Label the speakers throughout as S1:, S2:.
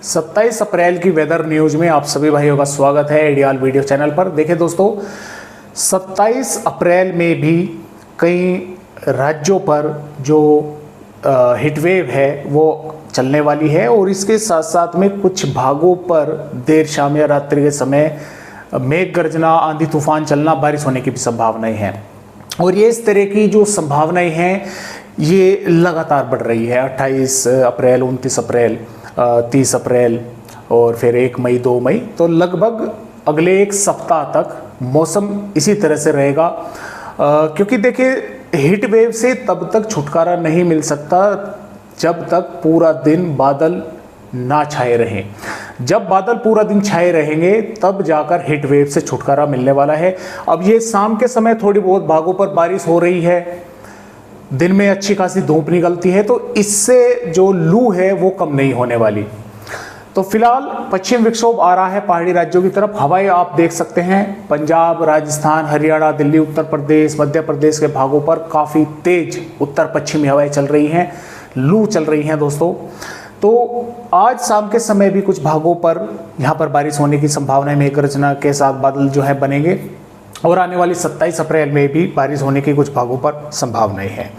S1: 27 अप्रैल की weather news में आप सभी भाइयों का स्वागत है आइडियल वीडियो चैनल पर। देखिए दोस्तों, 27 अप्रैल में भी कई राज्यों पर जो हीटवेव है वो चलने वाली है और इसके साथ साथ में कुछ भागों पर देर शाम या रात्रि के समय मेघ गर्जना, आंधी तूफान चलना, बारिश होने की भी संभावनाएं हैं। और ये इस तरह की जो संभावनाएं हैं ये लगातार बढ़ रही है। 28 अप्रैल, 29 अप्रैल, 30 अप्रैल और फिर 1 मई, 2 मई, तो लगभग अगले एक सप्ताह तक मौसम इसी तरह से रहेगा। क्योंकि देखिए, हीट वेव से तब तक छुटकारा नहीं मिल सकता जब तक पूरा दिन बादल ना छाए रहें। जब बादल पूरा दिन छाए रहेंगे तब जाकर हीट वेव से छुटकारा मिलने वाला है। अब ये शाम के समय थोड़ी बहुत भागों पर बारिश हो रही है, दिन में अच्छी खासी धूप निकलती है, तो इससे जो लू है वो कम नहीं होने वाली। तो फिलहाल पश्चिम विक्षोभ आ रहा है पहाड़ी राज्यों की तरफ। हवाएं आप देख सकते हैं, पंजाब, राजस्थान, हरियाणा, दिल्ली, उत्तर प्रदेश, मध्य प्रदेश के भागों पर काफ़ी तेज उत्तर पश्चिमी हवाएं चल रही हैं, लू चल रही हैं दोस्तों। तो आज शाम के समय भी कुछ भागों पर यहाँ पर बारिश होने की संभावना है, मेघ गर्जना के साथ बादल जो है बनेंगे और आने वाली 27 अप्रैल में भी बारिश होने की कुछ भागों पर संभावनाएं हैं।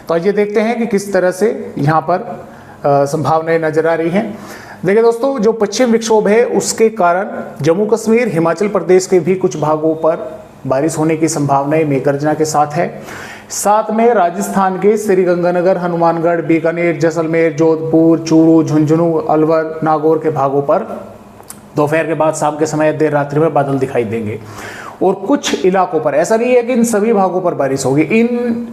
S1: तो आइए देखते हैं कि किस तरह से यहाँ पर संभावनाएं नजर आ रही हैं। देखिए दोस्तों, जो पश्चिम विक्षोभ है उसके कारण जम्मू कश्मीर, हिमाचल प्रदेश के भी कुछ भागों पर बारिश होने की संभावनाएं मेघ गर्जना के साथ है। साथ में राजस्थान के श्रीगंगानगर, हनुमानगढ़, बीकानेर, जैसलमेर, जोधपुर, चूरू, झुंझुनू, अलवर, नागौर के भागों पर दोपहर के बाद शाम के समय देर रात्रि में बादल दिखाई देंगे। और कुछ इलाकों पर, ऐसा नहीं है कि इन सभी भागों पर बारिश होगी, इन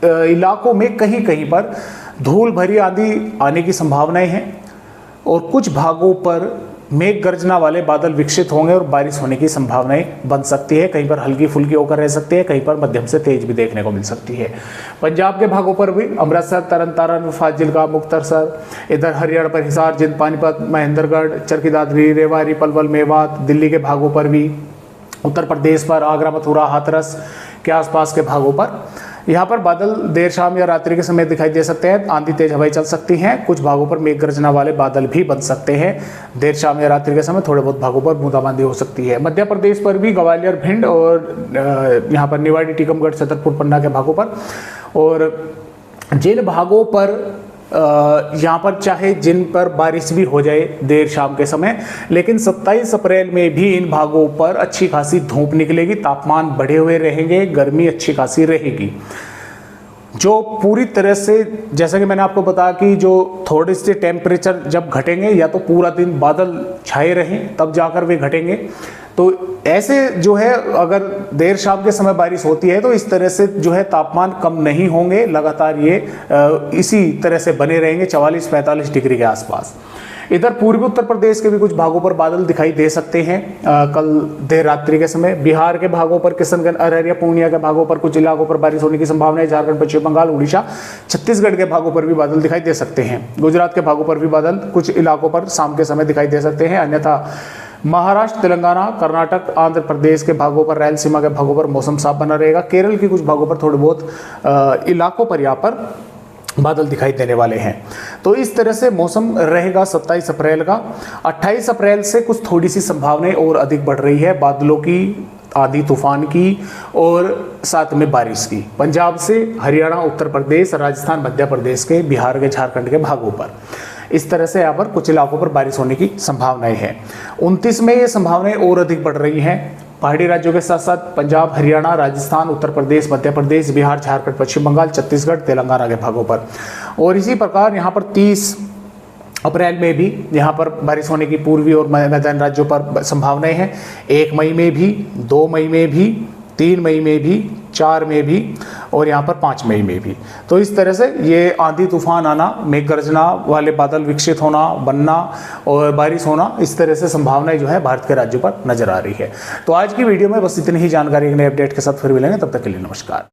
S1: इलाकों में कहीं कहीं पर धूल भरी आंधी आने की संभावनाएं हैं और कुछ भागों पर मेघ गर्जना वाले बादल विकसित होंगे और बारिश होने की संभावनाएं बन सकती है। कहीं पर हल्की फुल्की होकर रह सकती है, कहीं पर मध्यम से तेज भी देखने को मिल सकती है। पंजाब के भागों पर भी अमृतसर, तरन तारण, फाजिलका, मुक्तसर, इधर हरियाणा पर हिसार, जिंद, पानीपत, महेंद्रगढ़, चरखी दादरी, रेवाड़ी, पलवल, मेवात, दिल्ली के भागों पर भी, उत्तर प्रदेश पर आगरा, मथुरा, हाथरस के आसपास के भागों पर यहाँ पर बादल देर शाम या रात्रि के समय दिखाई दे सकते हैं। आंधी तेज हवाएं चल सकती हैं, कुछ भागों पर मेघ गर्जना वाले बादल भी बन सकते हैं। देर शाम या रात्रि के समय थोड़े बहुत भागों पर बूंदाबांदी हो सकती है। मध्य प्रदेश पर भी ग्वालियर, भिंड और यहाँ पर निवाड़ी, टीकमगढ़, छतरपुर, पन्ना के भागों पर। और जिन भागों पर यहाँ पर चाहे जिन पर बारिश भी हो जाए देर शाम के समय, लेकिन 27 अप्रैल में भी इन भागों पर अच्छी खासी धूप निकलेगी, तापमान बढ़े हुए रहेंगे, गर्मी अच्छी खासी रहेगी। जो पूरी तरह से, जैसा कि मैंने आपको बताया कि जो थोड़े से टेम्परेचर जब घटेंगे, या तो पूरा दिन बादल छाए रहें तब जाकर वे घटेंगे। तो ऐसे जो है, अगर देर शाम के समय बारिश होती है तो इस तरह से जो है तापमान कम नहीं होंगे, लगातार ये इसी तरह से बने रहेंगे 44-45 डिग्री के आसपास। इधर पूर्वी उत्तर प्रदेश के भी कुछ भागों पर बादल दिखाई दे सकते हैं कल देर रात्रि के समय। बिहार के भागों पर, किशनगंज, अररिया, पूर्णिया के भागों पर कुछ इलाकों पर बारिश होने की संभावना है। झारखंड, पश्चिम बंगाल, उड़ीसा, छत्तीसगढ़ के भागों पर भी बादल दिखाई दे सकते हैं। गुजरात के भागों पर भी बादल कुछ इलाकों पर शाम के समय दिखाई दे सकते हैं। अन्यथा महाराष्ट्र, तेलंगाना, कर्नाटक, आंध्र प्रदेश के भागों पर, रायलसीमा के भागों पर मौसम साफ बना रहेगा। केरल के कुछ भागों पर थोड़े बहुत इलाकों पर यहाँ पर बादल दिखाई देने वाले हैं। तो इस तरह से मौसम रहेगा 27 अप्रैल का। 28 अप्रैल से कुछ थोड़ी सी संभावनाएं और अधिक बढ़ रही है बादलों की, आंधी तूफान की और साथ में बारिश की। पंजाब से हरियाणा, उत्तर प्रदेश, राजस्थान, मध्य प्रदेश के, बिहार के, झारखंड के भागों पर इस तरह से यहाँ पर कुछ इलाकों पर बारिश होने की संभावनाएं हैं। 29 में ये संभावनाएं और अधिक बढ़ रही हैं। पहाड़ी राज्यों के साथ साथ पंजाब, हरियाणा, राजस्थान, उत्तर प्रदेश, मध्य प्रदेश, बिहार, झारखंड, पश्चिम बंगाल, छत्तीसगढ़, तेलंगाना के भागों पर। और इसी प्रकार यहाँ पर 30 अप्रैल में भी यहाँ पर बारिश होने की पूर्वी और मैदानी राज्यों पर संभावनाएं हैं। 1 मई में भी, 2 मई में भी, 3 मई में भी, 4 में भी और यहाँ पर 5 मई में भी। तो इस तरह से ये आंधी तूफान आना, मेघ गर्जना वाले बादल विकसित होना, बनना और बारिश होना, इस तरह से संभावनाएं जो है भारत के राज्यों पर नजर आ रही है। तो आज की वीडियो में बस इतनी ही जानकारी, एक नए अपडेट के साथ फिर मिलेंगे, तब तक के लिए नमस्कार।